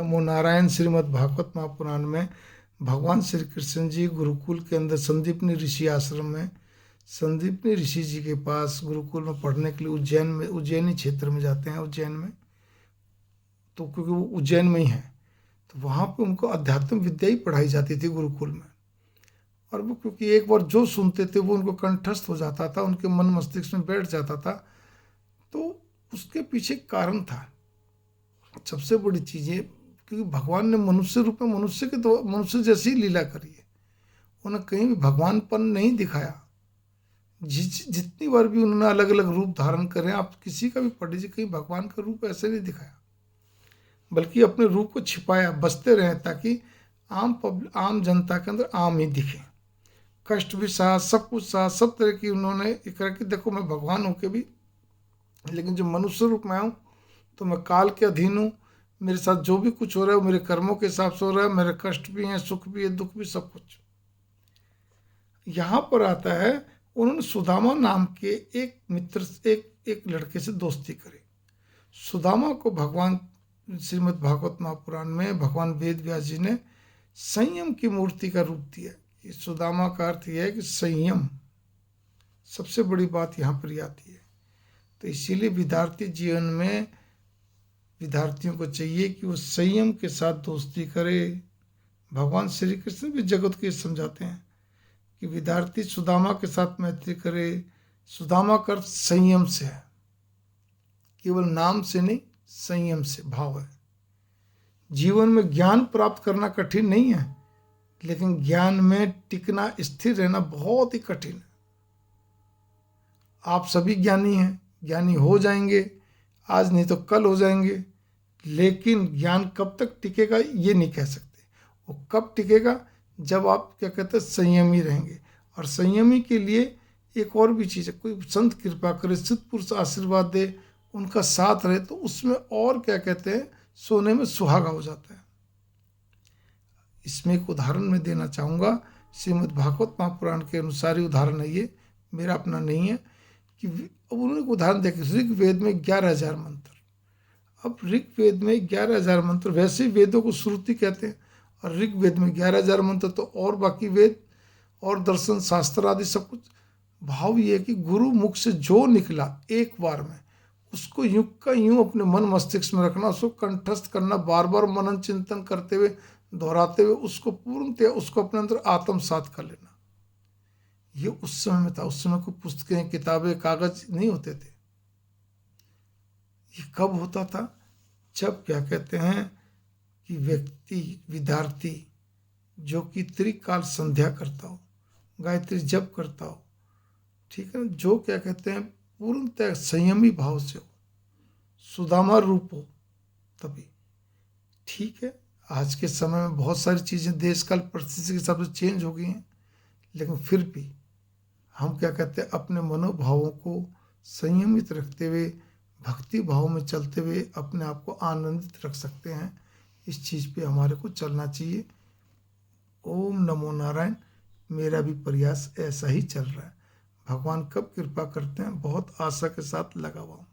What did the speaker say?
नमो नारायण। श्रीमद् भागवत महापुराण में भगवान श्री कृष्ण जी गुरुकुल के अंदर संदीपनी ऋषि आश्रम में संदीपनी ऋषि जी के पास गुरुकुल में पढ़ने के लिए उज्जैनी क्षेत्र में जाते हैं। उज्जैन में तो क्योंकि वो उज्जैन में ही है तो वहाँ पे उनको अध्यात्म विद्या ही पढ़ाई जाती थी गुरुकुल में। और वो क्योंकि एक बार जो सुनते थे वो उनको कंठस्थ हो जाता था, उनके मन मस्तिष्क में बैठ जाता था। तो उसके पीछे कारण था। सबसे बड़ी चीज़ ये क्योंकि भगवान ने मनुष्य रूप में मनुष्य के तो मनुष्य जैसी लीला करी है, उन्हें कहीं भी भगवानपन नहीं दिखाया। जितनी बार भी उन्होंने अलग अलग रूप धारण करे, आप किसी का भी पढ़ लीजिए, कहीं भगवान का रूप ऐसे नहीं दिखाया, बल्कि अपने रूप को छिपाया, बसते रहे ताकि आम जनता के अंदर आम ही दिखे। कष्ट भी सहा, सब कुछ सहा, सब तरह की उन्होंने एक तरह की, देखो मैं भगवान होके भी, लेकिन जो मनुष्य रूप में आऊँ तो मैं काल के अधीन हूँ। मेरे साथ जो भी कुछ हो रहा है वो मेरे कर्मों के हिसाब से हो रहा है। मेरे कष्ट भी हैं, सुख भी है, दुख भी, सब कुछ। यहाँ पर आता है, उन्होंने सुदामा नाम के एक मित्र एक लड़के से दोस्ती करी। सुदामा को भगवान श्रीमद् भागवत महापुराण में भगवान वेद व्यास जी ने संयम की मूर्ति का रूप दिया। ये सुदामा का अर्थ यह है कि संयम, सबसे बड़ी बात यहाँ पर आती है। तो इसीलिए विद्यार्थी जीवन में विद्यार्थियों को चाहिए कि वो संयम के साथ दोस्ती करे। भगवान श्री कृष्ण भी जगत को ये समझाते हैं कि विद्यार्थी सुदामा के साथ मैत्री करे। सुदामा का अर्थ संयम से है, केवल नाम से नहीं, संयम से भाव है। जीवन में ज्ञान प्राप्त करना कठिन नहीं है, लेकिन ज्ञान में टिकना, स्थिर रहना बहुत ही कठिन है। आप सभी ज्ञानी हैं, ज्ञानी हो जाएंगे, आज नहीं तो कल हो जाएंगे, लेकिन ज्ञान कब तक टिकेगा ये नहीं कह सकते। वो कब टिकेगा, जब आप क्या कहते हैं, संयमी रहेंगे। और संयमी के लिए एक और भी चीज़ है, कोई संत कृपा करे, सिद्ध पुरुष आशीर्वाद दे, उनका साथ रहे, तो उसमें और क्या कहते हैं, सोने में सुहागा हो जाता है। इसमें एक उदाहरण मैं देना चाहूँगा, श्रीमद् भागवत महापुराण के अनुसार ही उदाहरण है ये, मेरा अपना नहीं है। कि उन्होंने उदाहरण देखिए, ऋग्वेद में 11,000 मंत्र। अब ऋग्वेद में 11,000 मंत्र, वैसे वेदों को श्रुति कहते हैं, और ऋग्वेद में 11,000 मंत्र, तो और बाकी वेद और दर्शन शास्त्र आदि सब कुछ। भाव ये है कि गुरु मुख से जो निकला एक बार में, उसको यूं का यूं अपने मन मस्तिष्क में रखना, उसको कंठस्थ करना, बार बार मनन चिंतन करते हुए, दोहराते हुए उसको पूर्णतया उसको अपने अंदर आत्मसात कर लेना। ये उस समय में था। उस समय कोई पुस्तकें, किताबें, कागज नहीं होते थे। ये कब होता था, जब क्या कहते हैं कि व्यक्ति, विद्यार्थी जो कि त्रिकाल संध्या करता हो, गायत्री जप करता हो, ठीक है, जो क्या कहते हैं पूर्णतः संयमी भाव से हो, सुदामा रूप हो, तभी ठीक है। आज के समय में बहुत सारी चीज़ें देश काल परिस्थिति के हिसाब से चेंज हो गई हैं, लेकिन फिर भी हम क्या कहते हैं, अपने मनोभावों को संयमित रखते हुए, भक्ति भाव में चलते हुए अपने आप को आनंदित रख सकते हैं। इस चीज़ पे हमारे को चलना चाहिए। ओम नमो नारायण। मेरा भी प्रयास ऐसा ही चल रहा है। भगवान कब कृपा करते हैं, बहुत आशा के साथ लगा हुआ हूँ।